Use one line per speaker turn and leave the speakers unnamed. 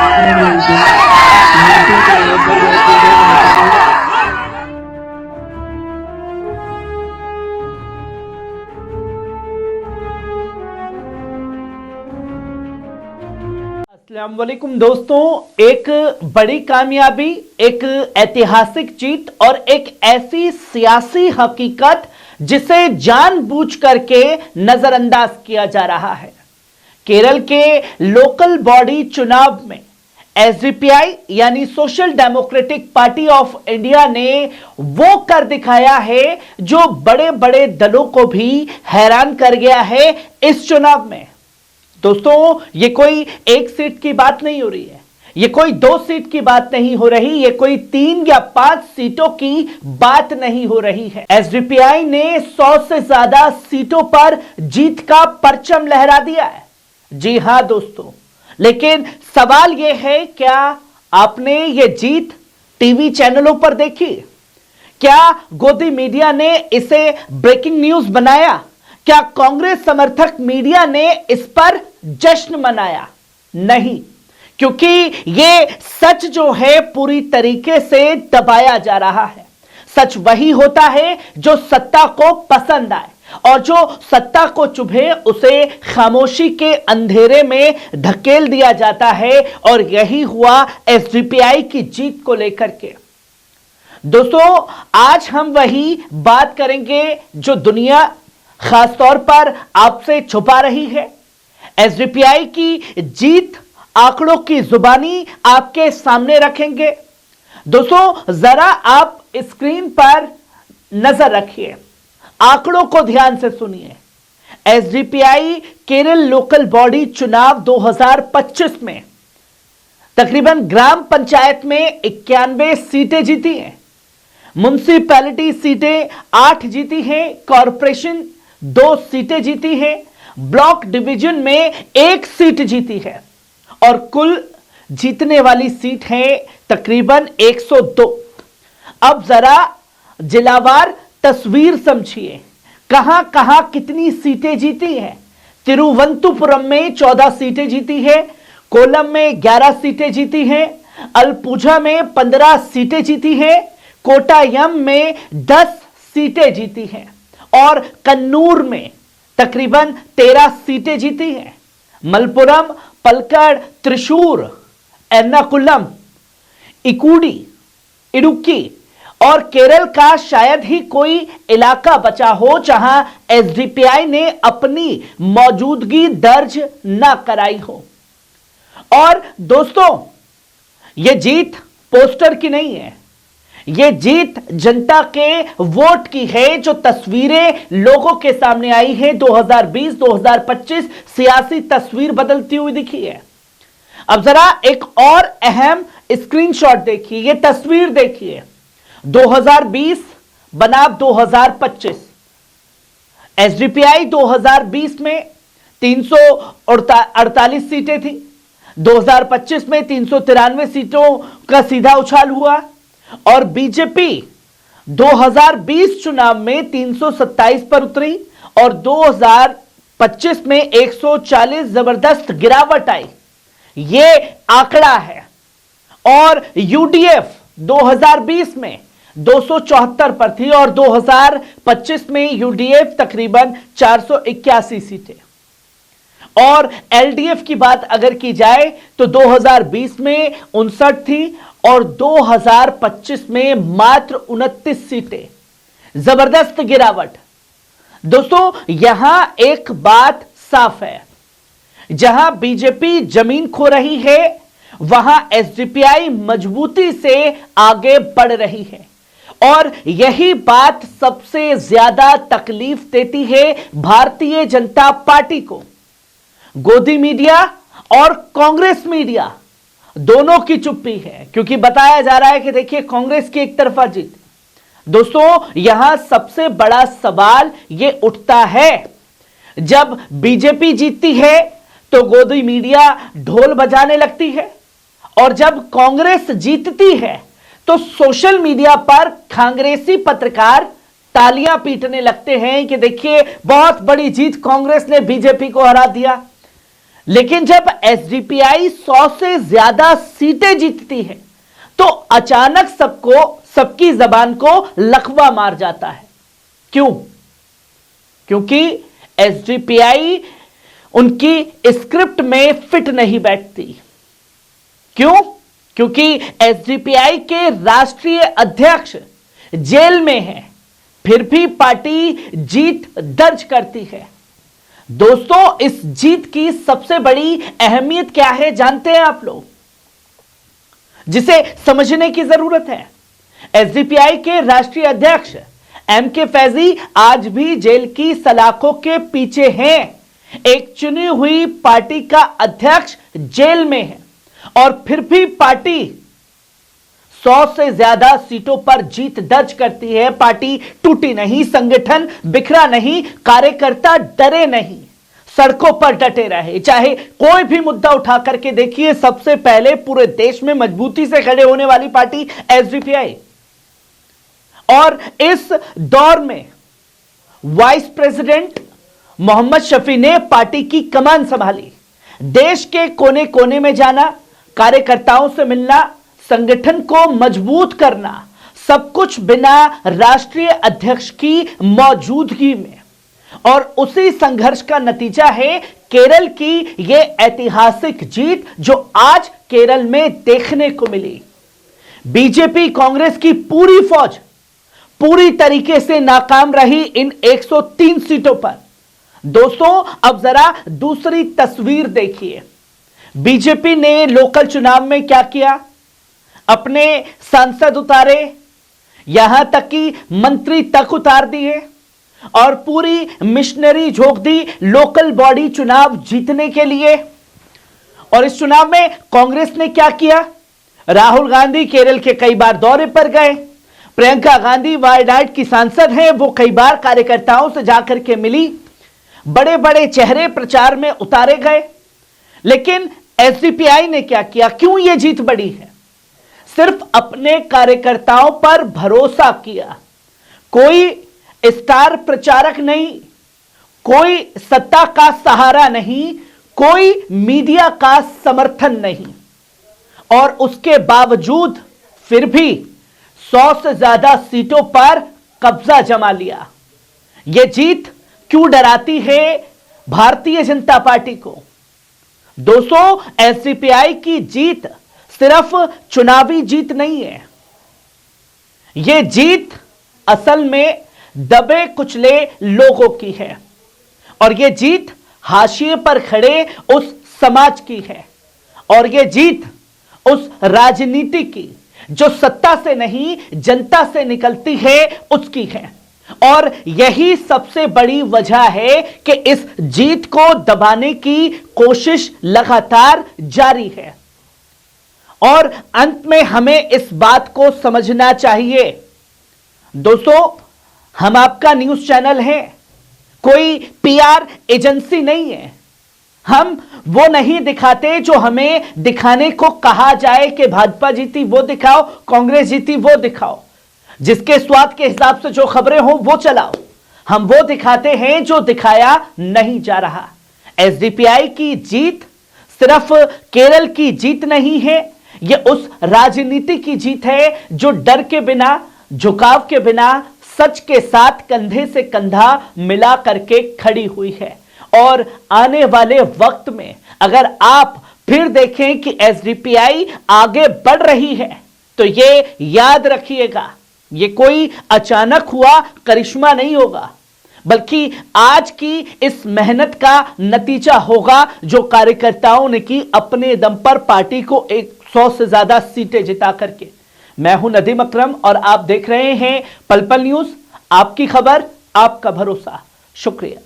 अस्सलाम वालेकुम दोस्तों, एक बड़ी कामयाबी, एक ऐतिहासिक जीत और एक ऐसी सियासी हकीकत जिसे जानबूझ करके नजरअंदाज किया जा रहा है। केरल के लोकल बॉडी चुनाव में एसडीपीआई यानी social democratic party of India ने वो कर दिखाया है जो बड़े बड़े दलों को भी हैरान कर गया है इस चुनाव में। दोस्तों, ये कोई एक सीट की बात नहीं हो रही है, ये कोई 2 सीट की बात नहीं हो रही, ये कोई 3 या 5 सीटों की बात नहीं हो रही है। एसडीपीआई ने 100 से ज्यादा सीटों पर जीत का परचम लहरा दिया है। जी हां दोस्तों, लेकिन सवाल यह है, क्या आपने ये जीत टीवी चैनलों पर देखी? क्या गोदी मीडिया ने इसे ब्रेकिंग न्यूज बनाया? क्या कांग्रेस समर्थक मीडिया ने इस पर जश्न मनाया? नहीं, क्योंकि यह सच जो है पूरी तरीके से दबाया जा रहा है। सच वही होता है जो सत्ता को पसंद आए, और जो सत्ता को चुभे उसे खामोशी के अंधेरे में धकेल दिया जाता है, और यही हुआ एसडीपीआई की जीत को लेकर के। दोस्तों, आज हम वही बात करेंगे जो दुनिया खासतौर पर आपसे छुपा रही है। एसडीपीआई की जीत आंकड़ों की जुबानी आपके सामने रखेंगे। दोस्तों, जरा आप स्क्रीन पर नजर रखिए, आंकड़ों को ध्यान से सुनिए। एसडीपीआई केरल लोकल बॉडी चुनाव 2025 में तकरीबन ग्राम पंचायत में 91 सीटें जीती हैं, म्युनिसिपैलिटी सीटें 8 जीती हैं, कॉरपोरेशन 2 सीटें जीती हैं, ब्लॉक डिवीजन में 1 सीट जीती है, और कुल जीतने वाली सीट है तकरीबन 102। अब जरा जिलावार तस्वीर समझिए, कहां कहां कितनी सीटें जीती हैं। तिरुवनंतपुरम में 14 सीटें जीती है, कोल्लम में 11 सीटें जीती हैं, अलपुझा में 15 सीटें जीती हैं, कोट्टायम में 10 सीटें जीती हैं, और कन्नूर में तकरीबन 13 सीटें जीती हैं। मलपुरम, पलक्कड़, त्रिशूर, एर्नाकुलम, इकुडी, इडुक्की और केरल का शायद ही कोई इलाका बचा हो जहां एसडीपीआई ने अपनी मौजूदगी दर्ज ना कराई हो। और दोस्तों, यह जीत पोस्टर की नहीं है, यह जीत जनता के वोट की है, जो तस्वीरें लोगों के सामने आई है। 2020-2025 सियासी तस्वीर बदलती हुई दिखी है। अब जरा एक और अहम स्क्रीनशॉट देखिए, यह तस्वीर देखिए, 2020 बनाम 2025। एसडीपीआई 2020 में 348 सीटें थी, 2025 में 393 सीटों का सीधा उछाल हुआ, और बीजेपी 2020 चुनाव में 327 पर उतरी, और 2025 में 140 जबरदस्त गिरावट आई। यह आंकड़ा है। और यूडीएफ 2020 में 274 पर थी, और 2025 में यूडीएफ तकरीबन 481 सीटें। और एलडीएफ की बात अगर की जाए तो 2020 में 59 थी, और 2025 में मात्र 29 सीटें। जबरदस्त गिरावट। दोस्तों, यहां एक बात साफ है, जहां बीजेपी जमीन खो रही है, वहां एसडीपीआई मजबूती से आगे बढ़ रही है। और यही बात सबसे ज्यादा तकलीफ देती है भारतीय जनता पार्टी को। गोदी मीडिया और कांग्रेस मीडिया दोनों की चुप्पी है, क्योंकि बताया जा रहा है कि देखिए कांग्रेस की एक तरफा जीत। दोस्तों, यहां सबसे बड़ा सवाल यह उठता है, जब बीजेपी जीतती है तो गोदी मीडिया ढोल बजाने लगती है, और जब कांग्रेस जीतती है तो सोशल मीडिया पर कांग्रेसी पत्रकार तालियां पीटने लगते हैं कि देखिए बहुत बड़ी जीत, कांग्रेस ने बीजेपी को हरा दिया। लेकिन जब एसडीपीआई 100 से ज्यादा सीटें जीतती है तो अचानक सबकी जबान को लकवा मार जाता है। क्यों? क्योंकि एसडीपीआई उनकी स्क्रिप्ट में फिट नहीं बैठती। क्यों? क्योंकि एसडीपीआई के राष्ट्रीय अध्यक्ष जेल में हैं, फिर भी पार्टी जीत दर्ज करती है। दोस्तों, इस जीत की सबसे बड़ी अहमियत क्या है जानते हैं आप लोग, जिसे समझने की जरूरत है। एसडीपीआई के राष्ट्रीय अध्यक्ष एमके फैजी आज भी जेल की सलाखों के पीछे हैं। एक चुनी हुई पार्टी का अध्यक्ष जेल में है और फिर भी पार्टी 100 से ज्यादा सीटों पर जीत दर्ज करती है। पार्टी टूटी नहीं, संगठन बिखरा नहीं, कार्यकर्ता डरे नहीं, सड़कों पर डटे रहे। चाहे कोई भी मुद्दा उठा करके देखिए, सबसे पहले पूरे देश में मजबूती से खड़े होने वाली पार्टी एसडीपीआई। और इस दौर में वाइस प्रेसिडेंट मोहम्मद शफी ने पार्टी की कमान संभाली। देश के कोने कोने में जाना, कार्यकर्ताओं से मिलना, संगठन को मजबूत करना, सब कुछ बिना राष्ट्रीय अध्यक्ष की मौजूदगी में। और उसी संघर्ष का नतीजा है केरल की यह ऐतिहासिक जीत जो आज केरल में देखने को मिली। बीजेपी कांग्रेस की पूरी फौज पूरी तरीके से नाकाम रही इन 103 सीटों पर। दोस्तों, अब जरा दूसरी तस्वीर देखिए। बीजेपी ने लोकल चुनाव में क्या किया? अपने सांसद उतारे, यहां तक कि मंत्री तक उतार दिए और पूरी मिशनरी झोंक दी लोकल बॉडी चुनाव जीतने के लिए। और इस चुनाव में कांग्रेस ने क्या किया? राहुल गांधी केरल के कई बार दौरे पर गए, प्रियंका गांधी वायनाड की सांसद हैं, वो कई बार कार्यकर्ताओं से जाकर के मिली, बड़े बड़े चेहरे प्रचार में उतारे गए। लेकिन एसडीपीआई ने क्या किया? क्यों यह जीत बड़ी है? सिर्फ अपने कार्यकर्ताओं पर भरोसा किया। कोई स्टार प्रचारक नहीं, कोई सत्ता का सहारा नहीं, कोई मीडिया का समर्थन नहीं, और उसके बावजूद फिर भी 100 से ज्यादा सीटों पर कब्जा जमा लिया। यह जीत क्यों डराती है भारतीय जनता पार्टी को? दोस्तों, एसडीपीआई की जीत सिर्फ चुनावी जीत नहीं है। यह जीत असल में दबे कुचले लोगों की है और यह जीत हाशिए पर खड़े उस समाज की है और यह जीत उस राजनीति की जो सत्ता से नहीं जनता से निकलती है उसकी है। और यही सबसे बड़ी वजह है कि इस जीत को दबाने की कोशिश लगातार जारी है। और अंत में हमें इस बात को समझना चाहिए, दोस्तों, हम आपका न्यूज चैनल है, कोई पीआर एजेंसी नहीं है। हम वो नहीं दिखाते जो हमें दिखाने को कहा जाए कि भाजपा जीती वो दिखाओ, कांग्रेस जीती वो दिखाओ, जिसके स्वाद के हिसाब से जो खबरें हो वो चलाओ। हम वो दिखाते हैं जो दिखाया नहीं जा रहा। एसडीपीआई की जीत सिर्फ केरल की जीत नहीं है, यह उस राजनीति की जीत है जो डर के बिना, झुकाव के बिना, सच के साथ कंधे से कंधा मिला करके खड़ी हुई है। और आने वाले वक्त में अगर आप फिर देखें कि एसडीपीआई आगे बढ़ रही है तो ये याद रखिएगा, ये कोई अचानक हुआ करिश्मा नहीं होगा, बल्कि आज की इस मेहनत का नतीजा होगा जो कार्यकर्ताओं ने की अपने दम पर पार्टी को 100 से ज्यादा सीटें जिता करके। मैं हूं नदीम अकरम और आप देख रहे हैं पल पल न्यूज, आपकी खबर आपका भरोसा। शुक्रिया।